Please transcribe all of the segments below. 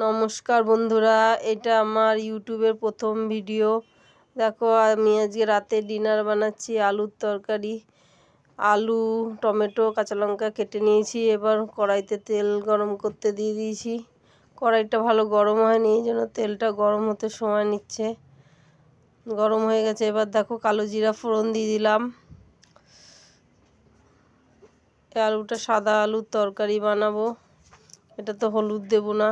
নমস্কার বন্ধুরা, এটা আমার ইউটিউবের প্রথম ভিডিও। দেখো, আমি আজকে রাতে ডিনার বানাচ্ছি। আলুর তরকারি, আলু, টমেটো, কাঁচা লঙ্কা কেটে নিয়েছি। এবার কড়াইতে তেল গরম করতে দিয়ে দিয়েছি। কড়াইটা ভালো গরম হয়নি, এই জন্য তেলটা গরম হতে সময় নিচ্ছে। গরম হয়ে গেছে। এবার দেখো, কালো জিরা ফোড়ন দিয়ে দিলাম। আলুটা সাদা আলুর তরকারি বানাবো, এটা তো হলুদ দেবো না।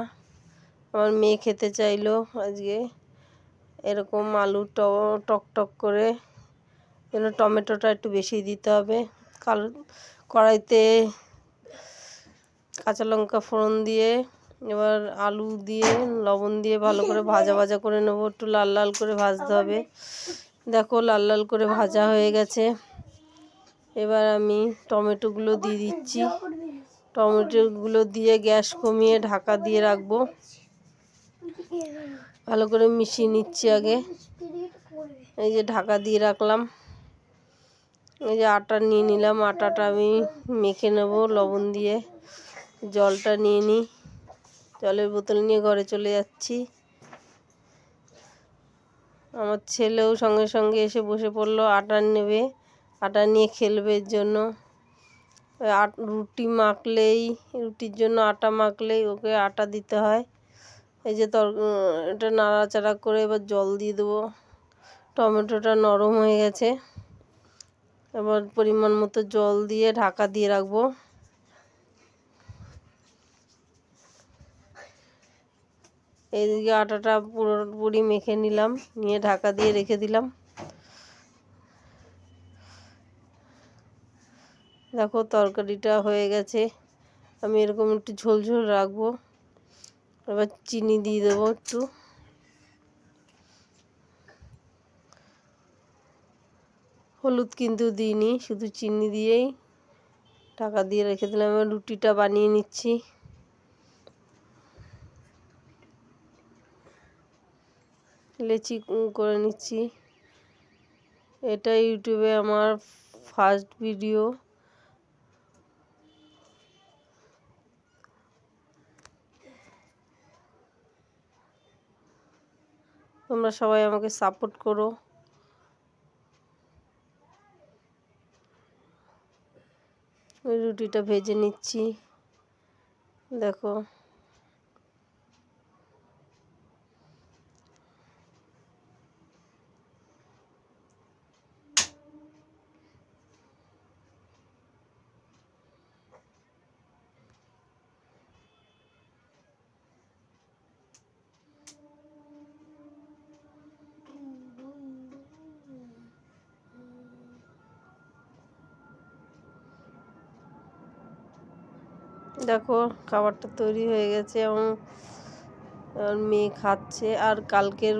আমার মেয়ে খেতে চাইলো আজকে এরকম আলু টক টক করে, যেন টমেটোটা একটু বেশি দিতে হবে। কড়াইতে কাঁচা লঙ্কা ফোড়ন দিয়ে এবার আলু দিয়ে লবণ দিয়ে ভালো করে ভাজা ভাজা করে নেবো। একটু লাল লাল করে ভাজতে হবে। দেখো, লাল লাল করে ভাজা হয়ে গেছে। এবার আমি টমেটোগুলো দিয়ে দিচ্ছি। টমেটোগুলো দিয়ে গ্যাস কমিয়ে ঢাকা দিয়ে রাখবো। ভালো করে মিশিয়ে নিচ্ছি আগে। এই যে ঢাকা দিয়ে রাখলাম। এই যে আটা নিয়ে নিলাম, আটাটা আমি মেখে নেব লবণ দিয়ে। জলটা নিয়ে নিই, জলের বোতল নিয়ে ঘরে চলে যাচ্ছি। আমার ছেলেও সঙ্গে সঙ্গে এসে বসে পড়লো, আটা নেবে, আটা নিয়ে খেলবে। এর জন্য রুটির জন্য আটা মাখলেই ওকে আটা দিতে হয়। এই যে এটা নাড়াচাড়া করে এবার জল দিয়ে দেবো। টমেটোটা নরম হয়ে গেছে, এবার পরিমাণ মতো জল দিয়ে ঢাকা দিয়ে রাখবো। এইদিকে আটাটা পুরোপুরি মেখে নিলাম, নিয়ে ঢাকা দিয়ে রেখে দিলাম। দেখো, তরকারিটা হয়ে গেছে। আমি এরকম একটু ঝোল ঝোল রাখবো। এবার চিনি দিয়ে দেবো একটু। হলুদ কিন্তু দিইনি, শুধু চিনি দিয়েই ঢাকা দিয়ে রেখে দিলাম। এবার রুটিটা বানিয়ে নিচ্ছি। লেচি করে নিচ্ছি। এটা ইউটিউবে আমার ফার্স্ট ভিডিও। তোমরা সবাই আমাকে সাপোর্ট করো। ওই রুটিটা ভেজে নিচ্ছি। দেখো, দেখো খাবারটা তৈরি হয়ে গেছে এবং মেয়ে খাচ্ছে। আর কালকের